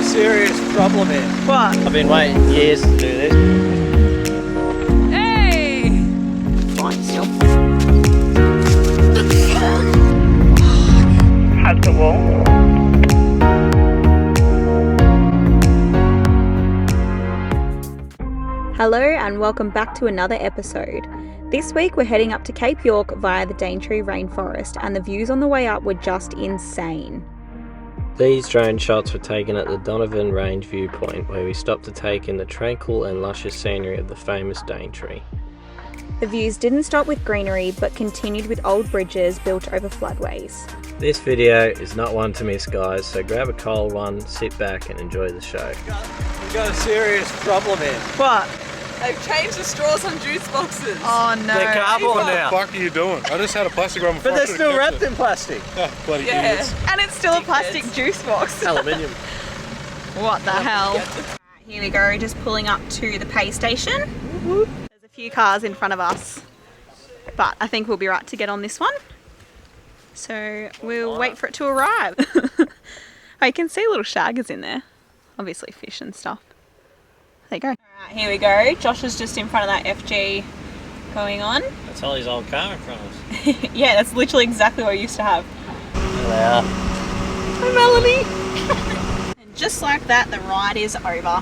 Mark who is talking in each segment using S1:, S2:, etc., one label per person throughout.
S1: serious problem here.
S2: What?
S1: I've been waiting years to do this.
S2: Hey! Fine, still.
S3: Hug the wall.
S4: Hello and welcome back to another episode. This week we're heading up to Cape York via the Daintree rainforest, and the views on the way up were just insane.
S1: These drone shots were taken at the Donovan Range viewpoint, where we stopped to take in the tranquil and luscious scenery of the famous Daintree.
S4: The views didn't stop with greenery but continued with old bridges built over floodways.
S1: This video is not one to miss, guys, so grab a cold one, sit back and enjoy the show. We've got a serious problem here.
S2: What?
S5: They've changed the straws on juice boxes.
S2: Oh no.
S1: They're cardboard now.
S6: What the fuck are you doing? I just had a plastic one before.
S1: But they're still wrapped in plastic.
S6: Oh, bloody
S5: Yeah.
S6: idiots.
S2: And it's still a plastic juice box.
S1: Aluminium.
S2: What the hell?
S4: Here we go, just pulling up to the pay station.
S2: There's a few cars in front of us, but I think we'll be right to get on this one. So we'll wait for it to arrive. I can see little shaggers in there. Obviously fish and stuff. There you go. Alright, here we go. Josh is just in front of that FG going on.
S1: That's Holly's old car in front of us.
S2: Yeah, that's literally exactly what we used to have.
S1: There they are.
S2: Hi, Melanie. And just like that, the ride is over.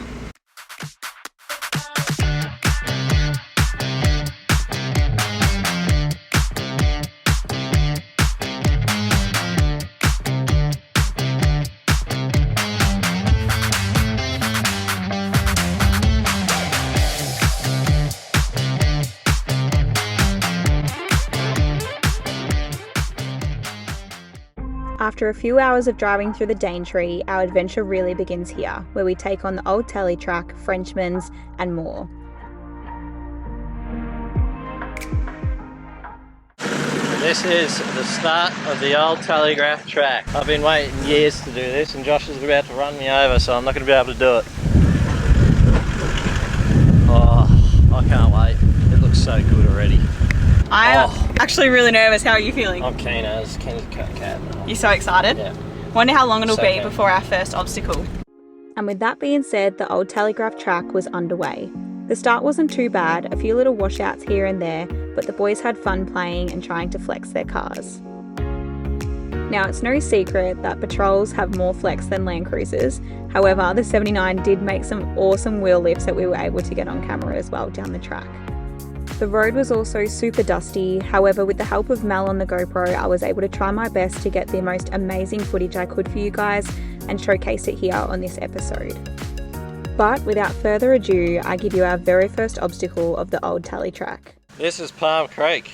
S4: After a few hours of driving through the Daintree, our adventure really begins here, where we take on the oldtelegraphtrack, Frenchman's and more.
S1: This is the start of the oldtelegraphtrack. I've been waiting years to do this and Josh is about to run me over, so I'm not going to be able to do it. Oh, I can't wait. It looks so good already.
S2: I'm actually really nervous. How are you feeling?
S1: I'm keen as a cat.
S2: You're so excited?
S1: Yeah.
S2: Wonder how long it'll
S1: So
S2: be
S1: keen.
S2: before our first obstacle.
S4: And with that being said, the oldtelegraphtrack was underway. The start wasn't too bad, a few little washouts here and there, but the boys had fun playing and trying to flex their cars. Now, it's no secret that patrols have more flex than Land Cruisers. However, the 79 did make some awesome wheel lifts that we were able to get on camera as well down the track. The road was also super dusty, however with the help of Mel on the GoPro I was able to try my best to get the most amazing footage I could for you guys and showcase it here on this episode. But without further ado, I give you our very first obstacle of the oldteletrack.
S1: This is Palm Creek.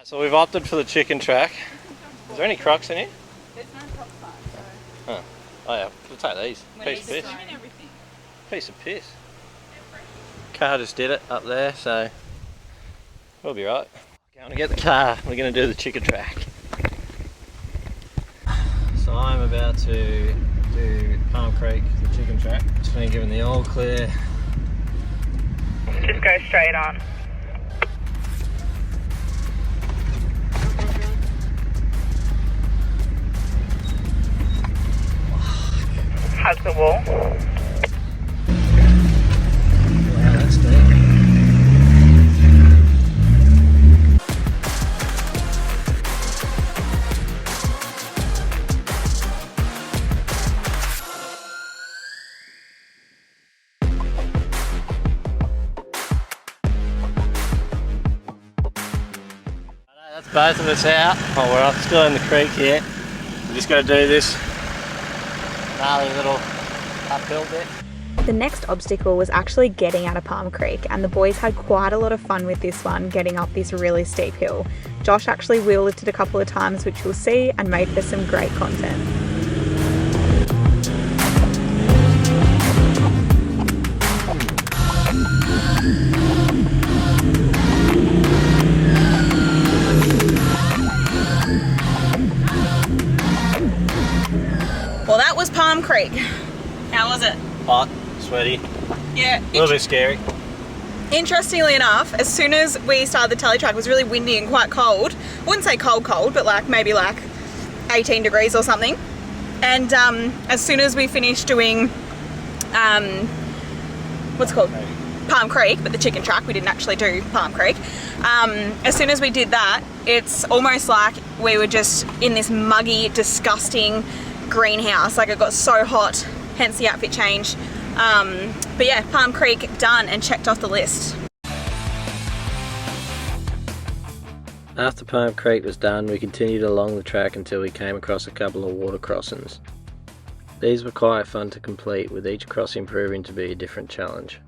S1: So we've opted for the chicken track. Is there any crocs in here?
S2: There's no top part, so...
S1: Huh. Oh yeah, we'll take these. Piece of piss.
S2: everything.
S1: Piece of piss. Car just did it up there, so we'll be right. Going to get the car, we're going to do the chicken track. So I'm about to do Palm Creek, the chicken track. Just been given the all clear.
S3: Just go straight on. Hug the wall.
S1: Wow, that's deep. That's both of us out. Oh, we're still in the creek here. We just got to do this gnarly little uphill bit.
S4: The next obstacle was actually getting out of Palm Creek, and the boys had quite a lot of fun with this one, getting up this really steep hill. Josh actually wheel lifted a couple of times, which you'll see, and made for some great content.
S2: Well, that was Palm Creek. How was it?
S1: Hot, sweaty.
S5: Yeah.
S1: A little bit scary.
S2: Interestingly enough, as soon as we started the teletrack, it was really windy and quite cold. I wouldn't say cold, but like maybe like 18 degrees or something. And as soon as we finished doing, what's it called? Palm Creek, but the chicken track, we didn't actually do Palm Creek. As soon as we did that, it's almost like we were just in this muggy, disgusting greenhouse. Like it got so hot, hence the outfit change. But yeah, Palm Creek done and checked off the list.
S1: After Palm Creek was done, we continued along the track until we came across a couple of water crossings. These were quite fun to complete, with each crossing proving to be a different challenge.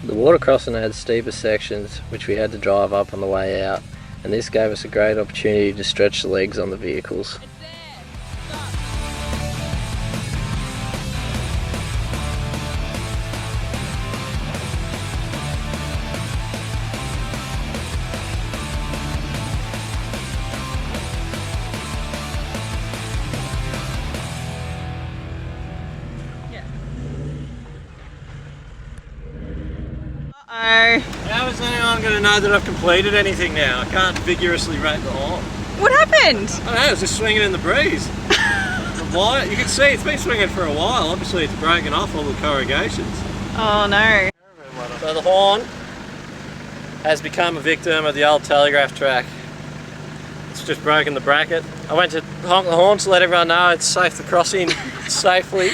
S1: The water crossing had steeper sections which we had to drive up on the way out, and this gave us a great opportunity to stretch the legs on the vehicles. How is anyone going to know that I've completed anything now? I can't vigorously rate the horn.
S2: What happened?
S1: I don't know, it was just swinging in the breeze. Why? You can see it's been swinging for a while. Obviously it's broken off all the corrugations.
S2: Oh no.
S1: So the horn has become a victim of the old telegraph track. It's just broken the bracket. I went to honk the horn to let everyone know it's safe to cross in safely.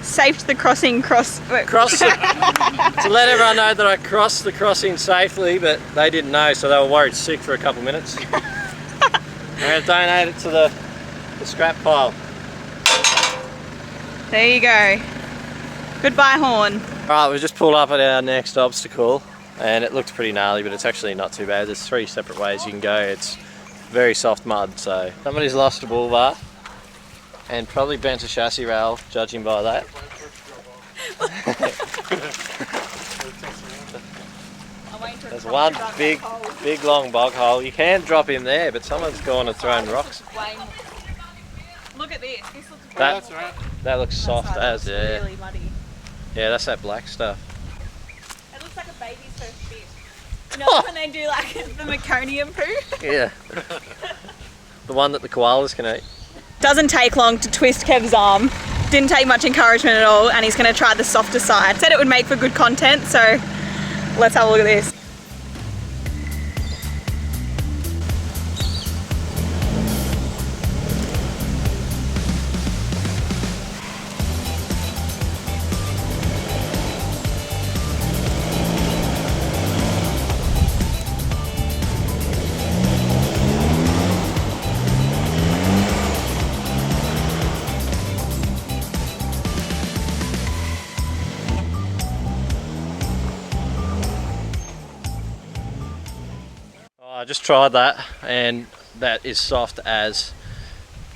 S2: Saved the crossing
S1: To let everyone know that I crossed the crossing safely, but they didn't know, so they were worried sick for a couple of minutes. I'm going to donate it to the scrap pile.
S2: There you go. Goodbye, horn.
S1: Alright, we've just pulled up at our next obstacle, and it looked pretty gnarly, but it's actually not too bad. There's 3 separate ways you can go. It's very soft mud, so somebody's lost a bull bar and probably bent a chassis rail, judging by that. There's one big long bog hole. You can drop in there, but someone's gone and thrown rocks.
S2: Look at this. This looks
S1: That looks soft as, yeah.
S2: really muddy.
S1: Yeah, that's that black stuff.
S2: It looks like a baby's first fish. You know when they do like the meconium poo?
S1: Yeah. The one that the koalas can eat.
S2: Doesn't take long to twist Kev's arm. Didn't take much encouragement at all, and he's going to try the softer side. Said it would make for good content, so let's have a look at this.
S1: I just tried that, and that is soft as,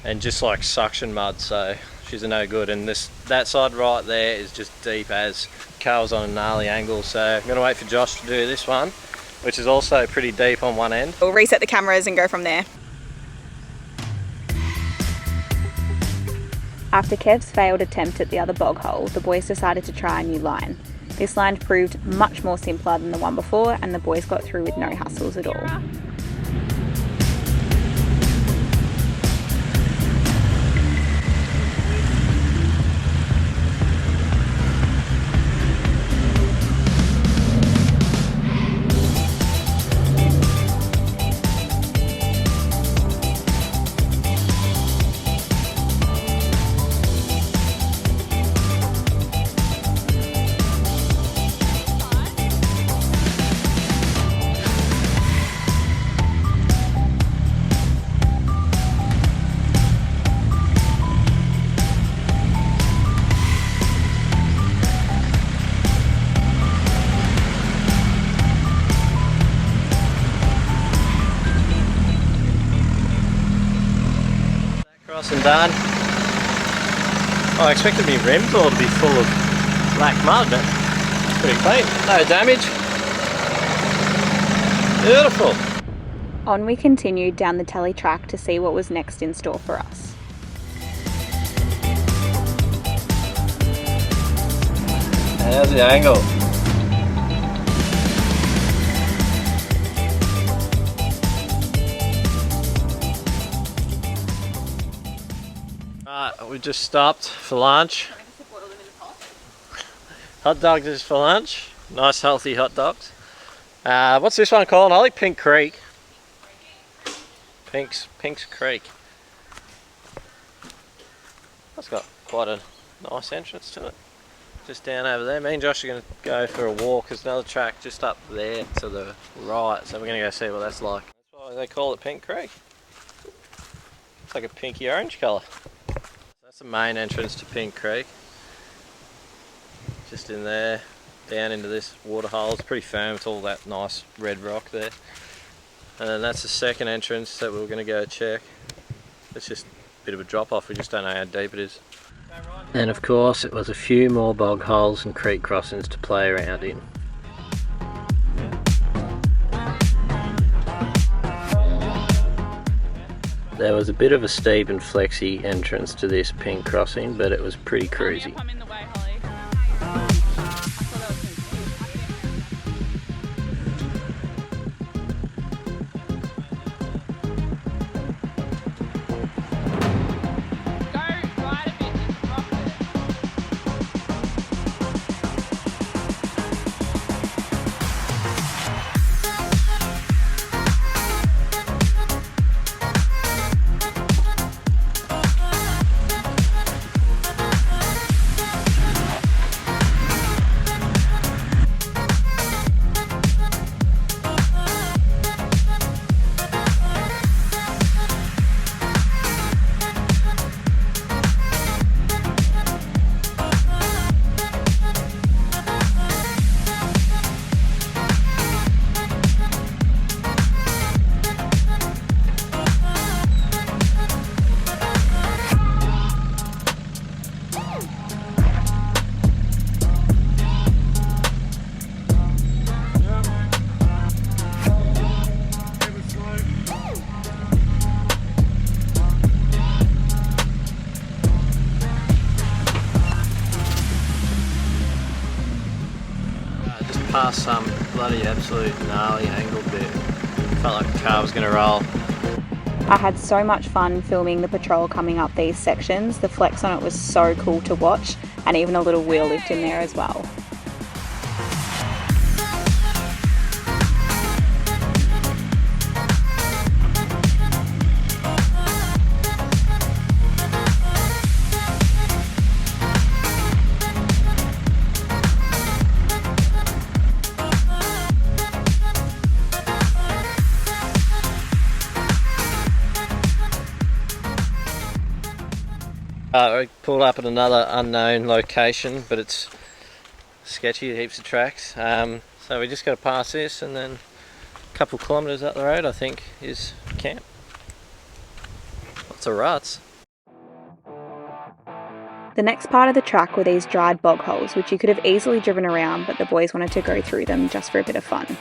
S1: and just like suction mud, so she's a no good. And that side right there is just deep as. Carl's on a gnarly angle, so I'm going to wait for Josh to do this one, which is also pretty deep on one end.
S2: We'll reset the cameras and go from there.
S4: After Kev's failed attempt at the other bog hole, the boys decided to try a new line. This line proved much more simpler than the one before, and the boys got through with no hassles at all.
S1: Crossing done. Oh, I expected my rims all to be full of black mud, but it's pretty clean. No damage. Beautiful.
S4: On we continued down the telly track to see what was next in store for us.
S1: How's the angle? Right, we just stopped for lunch. Hot dogs is for lunch. Nice healthy hot dogs. What's this one called, Holly? Pink Creek. Pink's Creek. That's got quite a nice entrance to it. Just down over there. Me and Josh are going to go for a walk. There's another track just up there to the right, so we're going to go see what that's like. That's why they call it Pink Creek. It's like a pinky orange colour. That's the main entrance to Pink Creek. Just in there, down into this water hole. It's pretty firm. It's all that nice red rock there. And then that's the second entrance that we're going to go check. It's just a bit of a drop off. We just don't know how deep it is. And of course it was a few more bog holes and creek crossings to play around in. There was a bit of a steep and flexy entrance to this pink crossing, but it was pretty cruisy. Past some bloody absolute gnarly angle bit. Felt like the car was going to roll.
S4: I had so much fun filming the patrol coming up these sections. The flex on it was so cool to watch, and even a little wheel lift in there as well.
S1: We pulled up at another unknown location, but it's sketchy, heaps of tracks. So we just got to pass this, and then a couple kilometres up the road I think is camp. Lots of ruts.
S4: The next part of the track were these dried bog holes, which you could have easily driven around, but the boys wanted to go through them just for a bit of fun.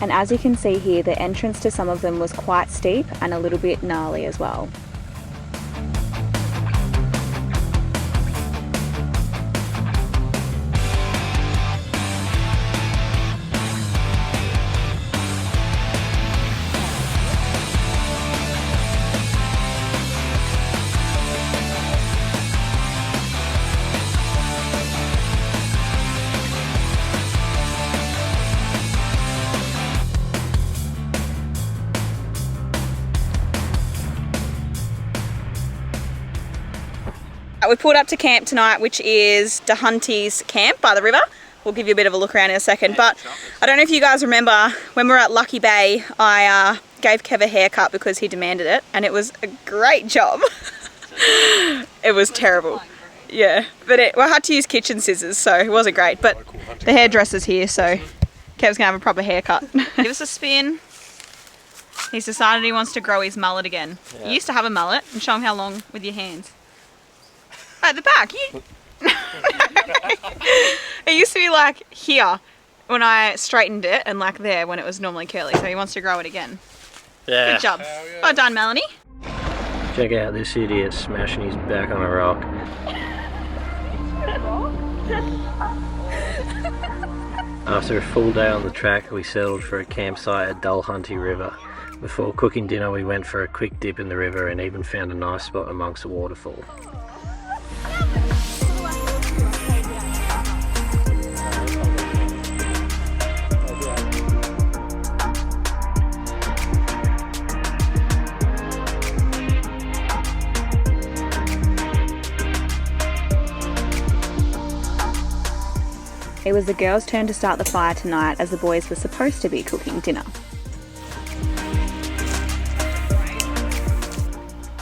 S4: And as you can see here, the entrance to some of them was quite steep and a little bit gnarly as well.
S2: We pulled up to camp tonight, which is Dahunty's camp by the river. we'll give you a bit of a look around in a second. But I don't know if you guys remember when we were at Lucky Bay, I gave Kev a haircut because he demanded it, and it was a great job. It was terrible. Yeah, but I had to use kitchen scissors, so it wasn't great. But the hairdresser's here, so Kev's gonna have a proper haircut. Give us a spin. He's decided he wants to grow his mullet again. Yeah. You used to have a mullet, and show him how long with your hands. At the back, you... It used to be like here when I straightened it, and like there when it was normally curly, so he wants to grow it again. Yeah. Good job. Yeah. Well done, Melanie.
S1: Check out this idiot smashing his back on a rock. After a full day on the track, we settled for a campsite at Dulhunty River. Before cooking dinner, we went for a quick dip in the river and even found a nice spot amongst a waterfall.
S4: It was the girls' turn to start the fire tonight, as the boys were supposed to be cooking dinner.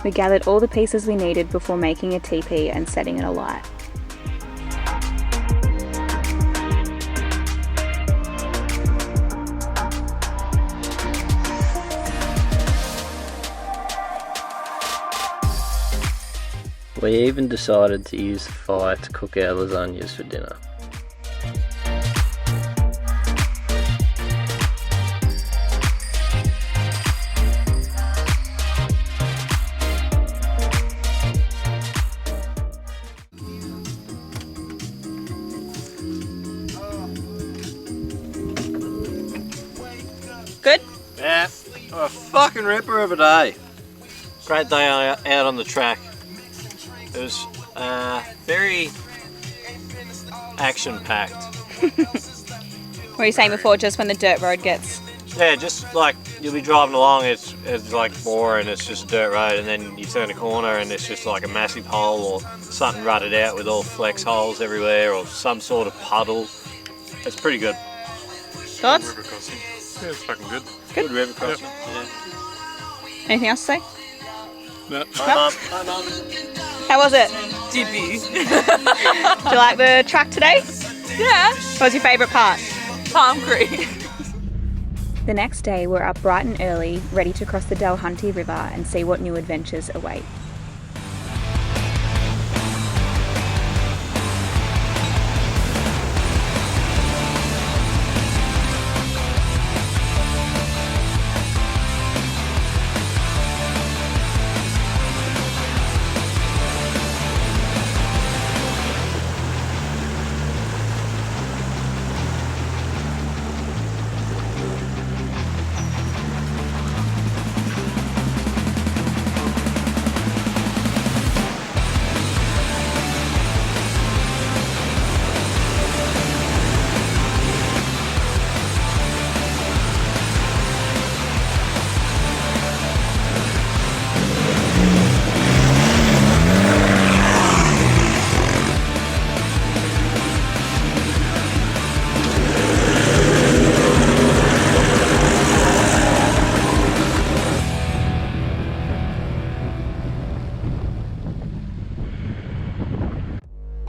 S4: We gathered all the pieces we needed before making a teepee and setting it alight.
S1: We even decided to use the fire to cook our lasagnas for dinner.
S2: Good?
S1: Yeah, a fucking ripper of a day. Great day out on the track. It was very action-packed.
S2: What were you saying before, just when the dirt road gets...
S1: Yeah, just like you'll be driving along, it's like boring, it's just a dirt road, and then you turn a corner and it's just like a massive hole or something rutted out with all flex holes everywhere or some sort of puddle. It's pretty good.
S2: Thoughts?
S6: River crossing. Yeah, it's fucking good.
S1: Good river crossing.
S6: Yep.
S1: Yeah.
S2: Anything else to say?
S6: No.
S1: Hi, Mum.
S2: How was it?
S5: Dippy.
S2: Did you like the track today?
S5: Yeah.
S2: What was your favourite part?
S5: Palm Creek.
S4: The next day, we're up bright and early, ready to cross the Dulhunty River and see what new adventures await.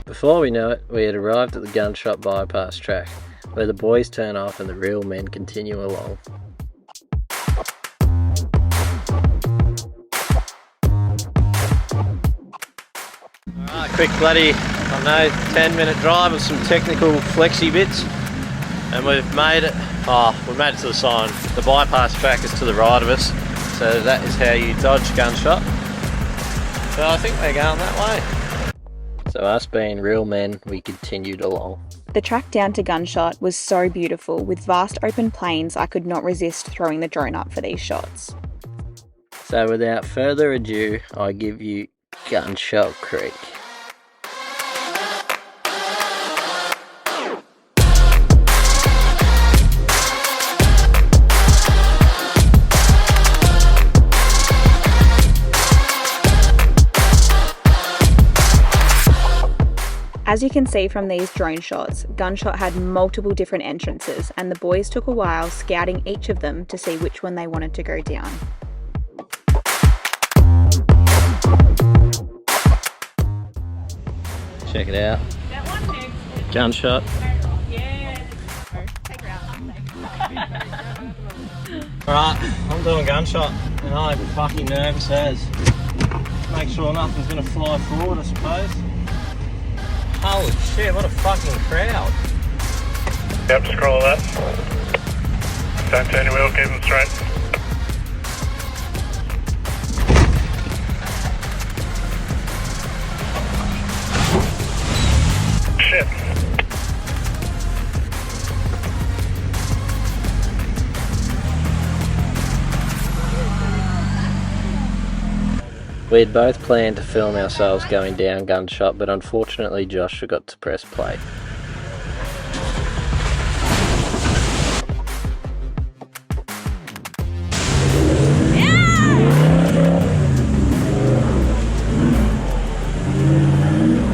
S1: Before we know it, we had arrived at the gunshot bypass track, where the boys turn off and the real men continue along. Alright, quick bloody, 10-minute drive with some technical flexi bits, and we've made it. We've made it to the sign. The bypass track is to the right of us, so that is how you dodge gunshot. So I think we're going that way. So us being real men, we continued along.
S4: The track down to Gunshot was so beautiful, with vast open plains. I could not resist throwing the drone up for these shots.
S1: So without further ado, I give you Gunshot Creek.
S4: As you can see from these drone shots, Gunshot had multiple different entrances and the boys took a while scouting each of them to see which one they wanted to go down.
S1: Check it out. Gunshot. Alright, I'm doing gunshot and I'm fucking nervous as. Make sure nothing's gonna fly forward, I suppose. Holy shit, what a fucking crowd.
S6: Yep, scroll that. Don't turn your wheel, keep them straight. Shit.
S1: We'd both planned to film ourselves going down Gunshot, but unfortunately Josh forgot to press play.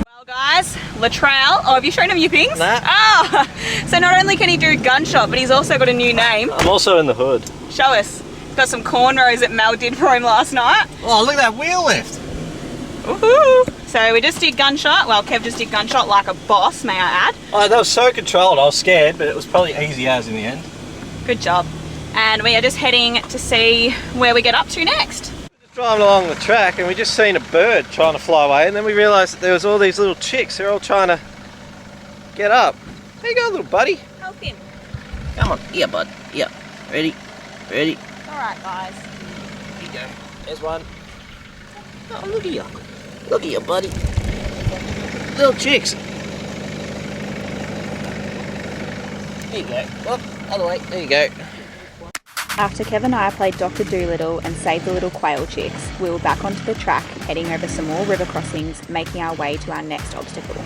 S2: Well guys, Latrell, oh have you shown him your pings?
S1: Nah.
S2: Oh, so not only can he do Gunshot, but he's also got a new name.
S1: I'm also in the hood.
S2: Show us. Got some cornrows that Mel did for him last night.
S1: Oh, look at that wheel lift.
S2: Woohoo! So we just did Gunshot. Well, Kev just did Gunshot like a boss, may I add.
S1: Oh, that was so controlled. I was scared, but it was probably easy as in the end.
S2: Good job. And we are just heading to see where we get up to next.
S1: Just driving along the track and we just seen a bird trying to fly away, and then we realised that there was all these little chicks. They're all trying to get up. There you go, little buddy.
S2: Help him.
S1: Come on. Yeah, bud. Yeah. Ready? Ready?
S2: Alright guys.
S1: Here you go. There's one. Oh, look at you. Look at you, buddy. Little chicks. There you go. Oh, other way. There you go.
S4: After Kev and I played Dr. Dolittle and saved the little quail chicks, we were back onto the track, heading over some more river crossings, making our way to our next obstacle.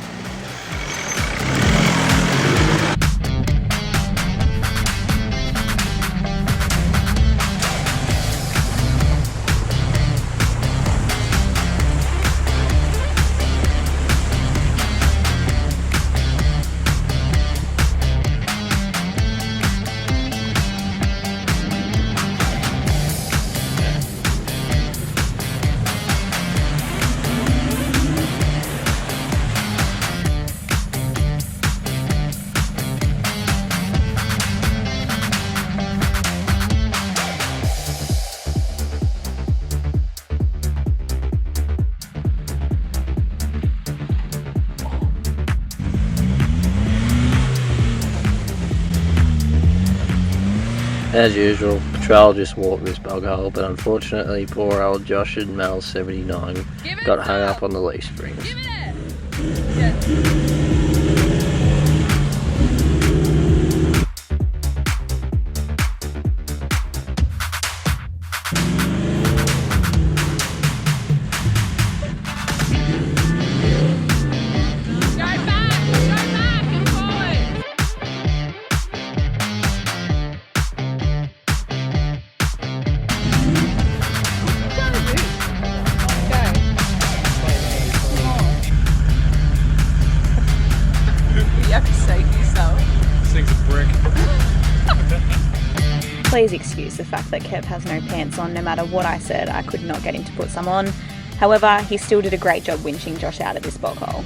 S1: As usual, Patrol just walked this bog hole, but unfortunately poor old Josh and Mel 79 got hung up on the leaf springs. Please excuse the fact that Kev has no pants on. No matter what I said, I could not get him to put some on. However, he still did a great job winching Josh out of this bog hole.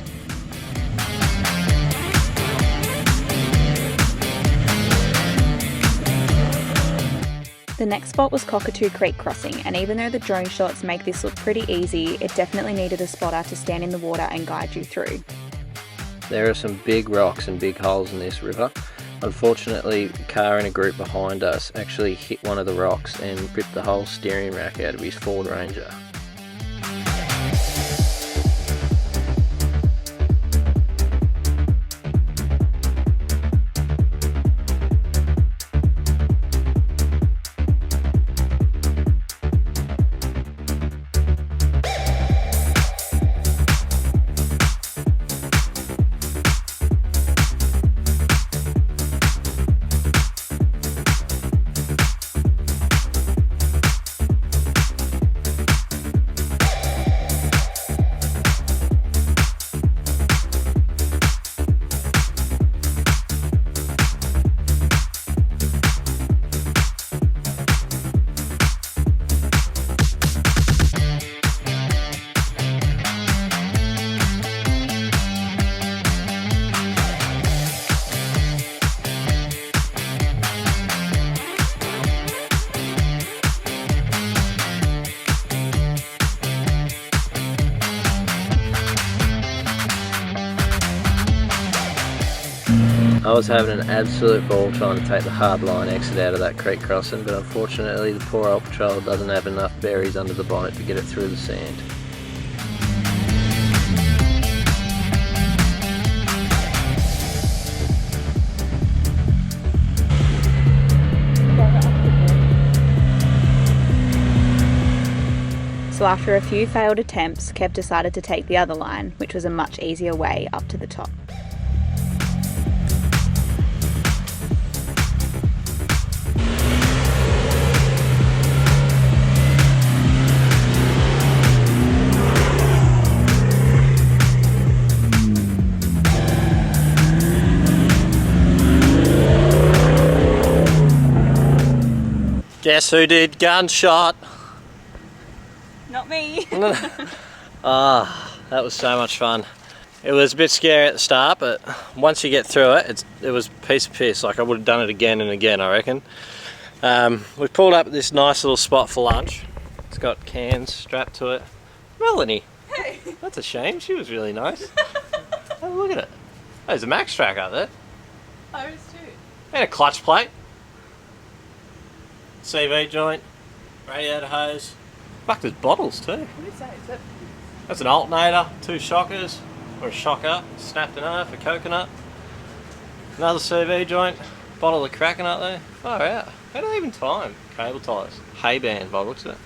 S1: The next spot was Cockatoo Creek Crossing, and even though the drone shots make this look pretty easy, it definitely needed a spotter to stand in the water and guide you through. There are some big rocks and big holes in this river. Unfortunately, the car in a group behind us actually hit one of the rocks and ripped the whole steering rack out of his Ford Ranger. was having an absolute ball trying to take the hard line exit out of that creek crossing, but unfortunately the poor old patrol doesn't have enough berries under the bonnet to get it through the sand.
S4: So after a few failed attempts, Kev decided to take the other line, which was a much easier way up to the top.
S1: Guess who did gunshot?
S2: Not me.
S1: Ah, that was so much fun. It was a bit scary at the start, but once you get through it, it was a piece of piss. Like, I would have done it again and again, I reckon. We pulled up at this nice little spot for lunch. It's got cans strapped to it. Melanie.
S5: Hey.
S1: That's a shame. She was really nice. Oh, look at it. There's a Max track up there.
S5: I was too.
S1: And a clutch plate. CV joint. Radiator hose. Fuck, there's bottles too.
S5: What is that? Is that?
S1: That's an alternator, 2 shockers, or a shocker, snapped in half, a coconut. Another CV joint, bottle of Kraken up there. Far out. How do they even time? Cable ties. Hay band by the looks of it.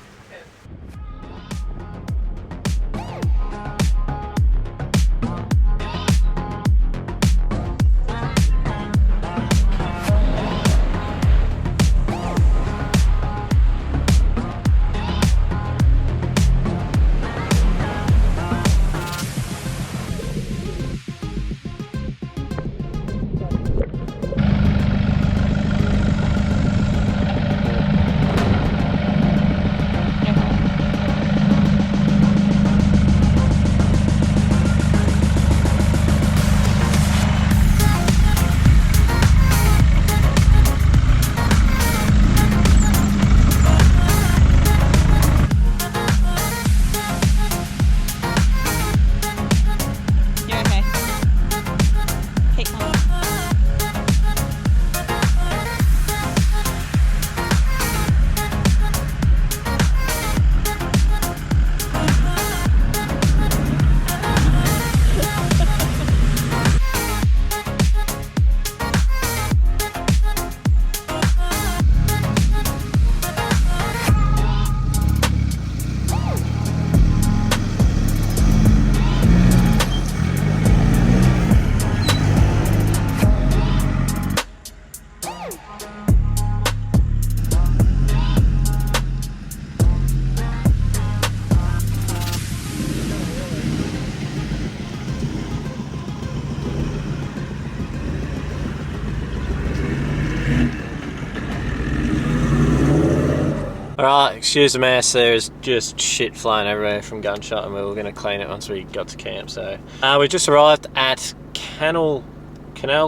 S1: Alright, excuse the mess, there's just shit flying everywhere from gunshot and we were going to clean it once we got to camp. So we just arrived at Canal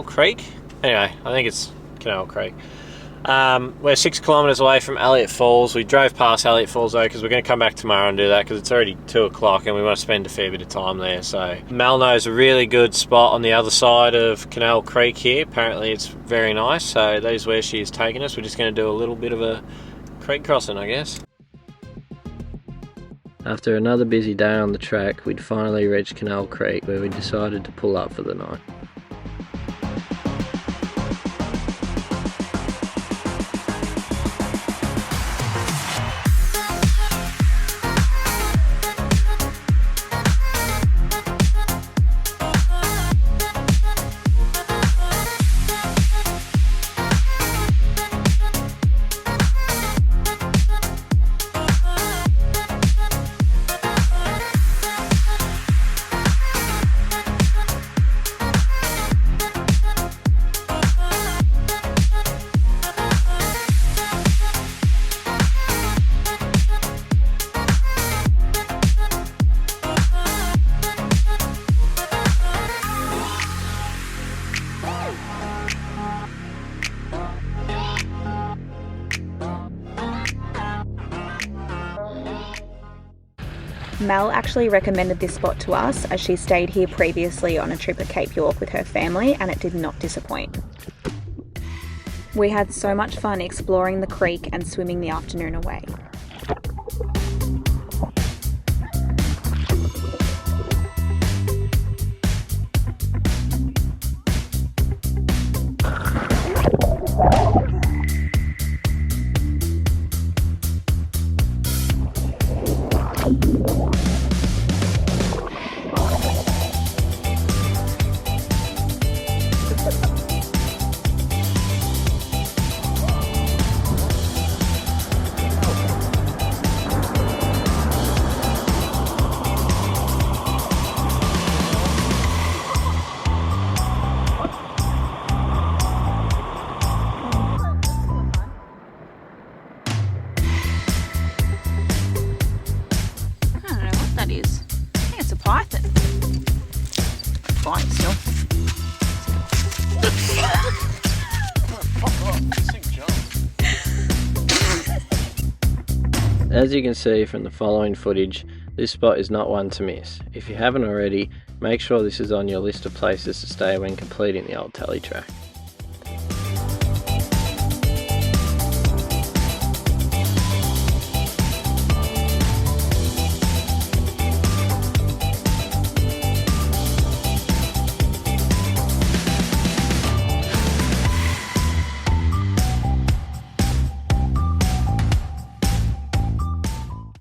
S1: Creek. Anyway, I think it's Canal Creek. We're 6 kilometres away from Elliot Falls. We drove past Elliot Falls though because we're going to come back tomorrow and do that because it's already 2 o'clock and we want to spend a fair bit of time there. So Mel knows a really good spot on the other side of Canal Creek here. Apparently it's very nice, so that is where she is taking us. We're just going to do a little bit of a creek crossing, I guess. After another busy day on the track, we'd finally reached Canal Creek where we decided to pull up for the night.
S4: Mel actually recommended this spot to us as she stayed here previously on a trip at Cape York with her family and it did not disappoint. We had so much fun exploring the creek and swimming the afternoon away.
S2: Python. Fine still.
S1: As you can see from the following footage, this spot is not one to miss. If you haven't already, make sure this is on your list of places to stay when completing the Old Tele track.